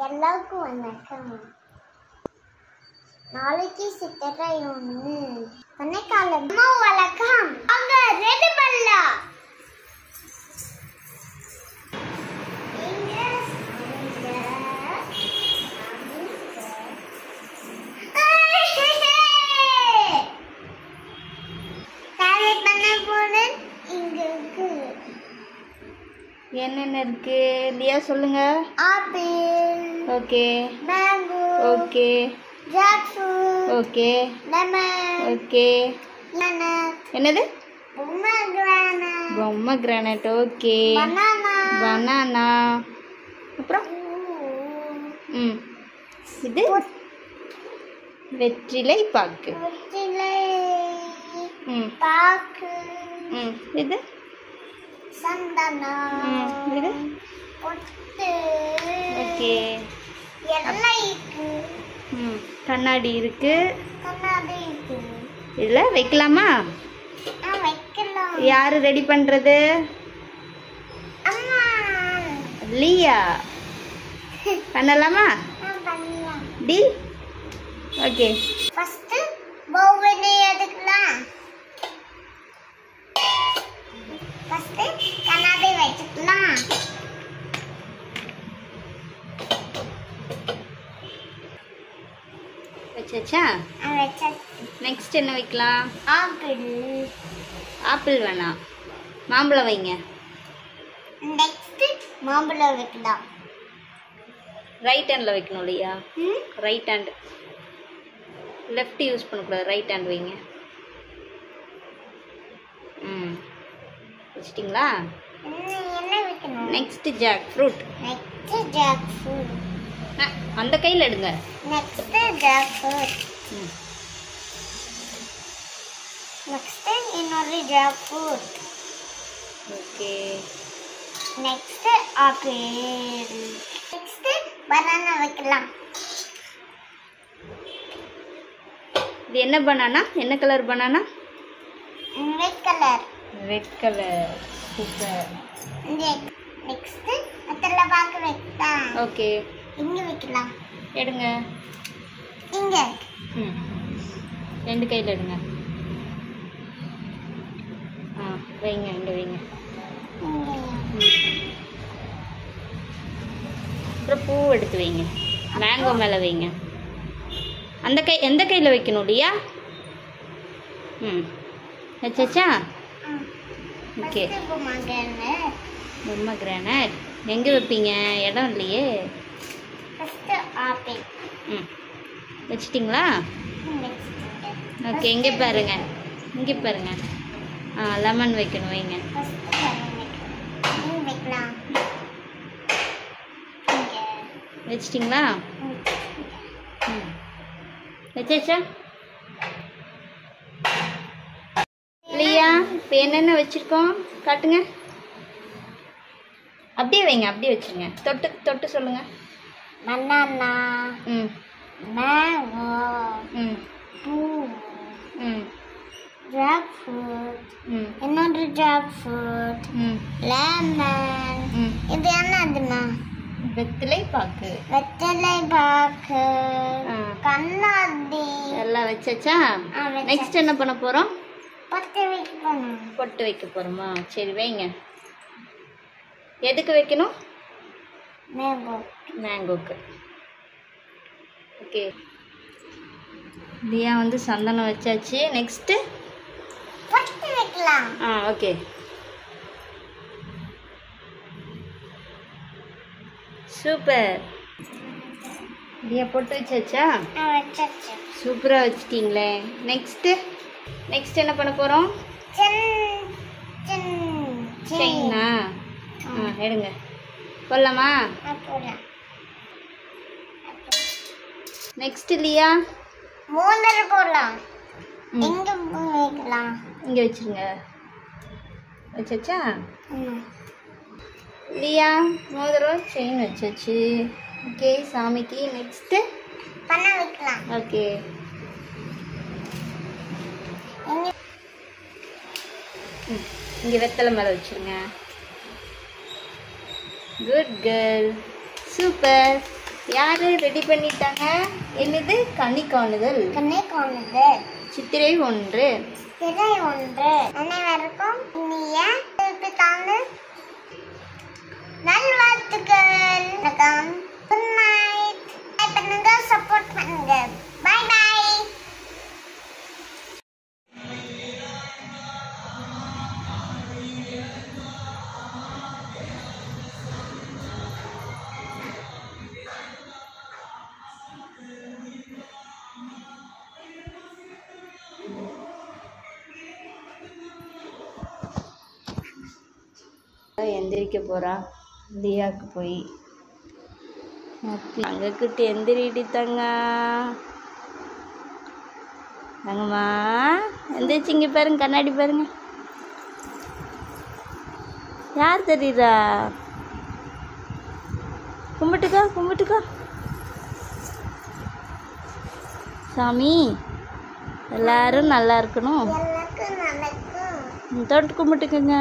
எல்லாருக்கும் வணக்கம். நாளைக்கு சித்திரை 1 பனைக்காலம். அம்மா வணக்கம். அங்க ரெடி பண்ணலாம். என்னென்ன இருக்கு லியா சொல்லுங்க. Apple, okay, mango, okay, jackfruit, okay, lemon, okay. என்னது? Pomegranate, pomegranate, okay, banana, banana, அப்புறம் இது வெற்றிலை பாக்கு, வெற்றிலை பாக்கு, இது சந்தனம், இது பொட்டு, ஓகே, எல்லாம் இருக்கு. கண்ணாடி இருக்கு. கண்ணாடி இருக்கு. இதுல வைக்கலாமா? வைக்கலாம். யாரு ரெடி பண்றது? அம்மா. லியா. பண்ணலாமா? பண்ணலாம். டீல். ஓகே. ஃபர்ஸ்ட் பவுலை எடுக்கலாம். ஃபர்ஸ்ட் கண்ணாடி வச்சுக்கலாம். வச்சாச்சா? நெக்ஸ்ட் என்ன வைக்கலாம்? ஆப்பிள். ஆப்பிள் வேணாம், மாம்பழம் வைங்க. நெக்ஸ்ட் மாம்பழம் வைக்கலாம். ரைட் ஹேண்டில் வைக்கணும் இல்லையா? ரைட் ஹேண்ட், லெஃப்ட் யூஸ் பண்ணக்கூடாது, ரைட் ஹேண்ட் வைங்க. வச்சிட்டிங்களா? என்ன வைக்கணும்? Next jackfruit. Next jackfruit. அந்த கையில் எடுங்க. Next jackfruit. நெக்ஸ்ட் இன்னொரு jackfruit. Okay. Next apple. Next banana வைக்கலாம். இது என்ன பனானா? என்ன colour banana? Red colour. Red colour, super. Next அதெல்ல பாக்க வைக்கலாம். ஓகே. இங்க வைக்கலாம். எடுங்க. இங்க. ரெண்டு கையில் எடுங்க. வைங்க, இங்கே வைங்க. அப்புறம் பூ எடுத்து வைங்க, மேங்கோ மேலே வைங்க. அந்த கை எந்த கையில் வைக்கணும் இல்லையா? வச்சாச்சா? ஓகே. பொமோகிரானேட் எங்கே வைப்பீங்க? இடம் இல்லையே. ஆப்பிள். வச்சிட்டிங்களா? ஓகே, இங்கே பாருங்க, இங்கே பாருங்க. லெமன் வைக்கணும், வைங்க. வச்சிட்டிங்களா? வச்சாச்சா? இல்லையா? இப்போ என்னென்ன வச்சுருக்கோம் காட்டுங்க. அப்படியே வைங்க, அப்படியே வச்சுருங்க. தொட்டு தொட்டு சொல்லுங்க. பனானா, மேங்கோ, பூ, ஜாக் ஃப்ரூட், இன்னொரு ஜாக் ஃப்ரூட், லெமன். இது என்னதுமா? வெற்றிலை பாக்கு. வெற்றிலை பாக்கு, கண்ணாடி எல்லாம் வச்சாச்சா? நெக்ஸ்ட் என்ன பண்ண போகிறோம்? பொட்டு வைக்கணும். பொட்டு வைக்க போகிறோமா? சரி வைங்க. எதுக்கு வைக்கணும்? மேங்கோ. மேங்கோக்கு. ஓகே. லியா வந்து சந்தனம் வச்சாச்சு. நெக்ஸ்ட்டு பொட்டு வைக்கலாம். ஓகே. சூப்பர். லியா பொட்டு வச்சாச்சா? வச்சாச்சு. சூப்பராக வச்சிட்டிங்களே. நெக்ஸ்ட்டு என்ன பண்ண போகிறோம்? செயினா? எடுங்க, போடலாமா? நெக்ஸ்ட் லியா மோதிரம் போடலாம். எங்க வைக்கலாம்? இங்கே வச்சிருங்க. வச்சாச்சா? லியா மோதிரம் செயின் வச்சாச்சு. ஓகே, சாமிக்கு. நெக்ஸ்ட்டு பண்ண வைக்கலாம். ஓகே. இங்கே வெத்தலை மேலே வச்சுருங்க. Good girl, super. யாரு ரெடி பண்ணிட்டாங்க? என்னது? கனி காணுதல். கண்ணை காணுது. சித்திரை 1. சித்திரை 1. அனைவருக்கும் இனிய புத்தாண்டு நல்வாழ்த்துக்கள். வணக்கம். Good night. பண்ணுங்க, சப்போர்ட் பண்ணுங்க. Bye bye. எந்திரிக்க போறா லியாக்கு போய். தங்கக்கிட்ட எந்திரிடி தங்க. தங்கம்மா எந்திரிச்சு இங்கே பாருங்க, கண்ணாடி பாருங்க. யார் தெரியுறா? கும்பிட்டுக்கோ கும்பிட்டுக்கோ. சாமி எல்லாரும் நல்லா இருக்கணும். எல்லாருக்கும் நடக்கும். தொட்டு கும்பிட்டுக்குங்க.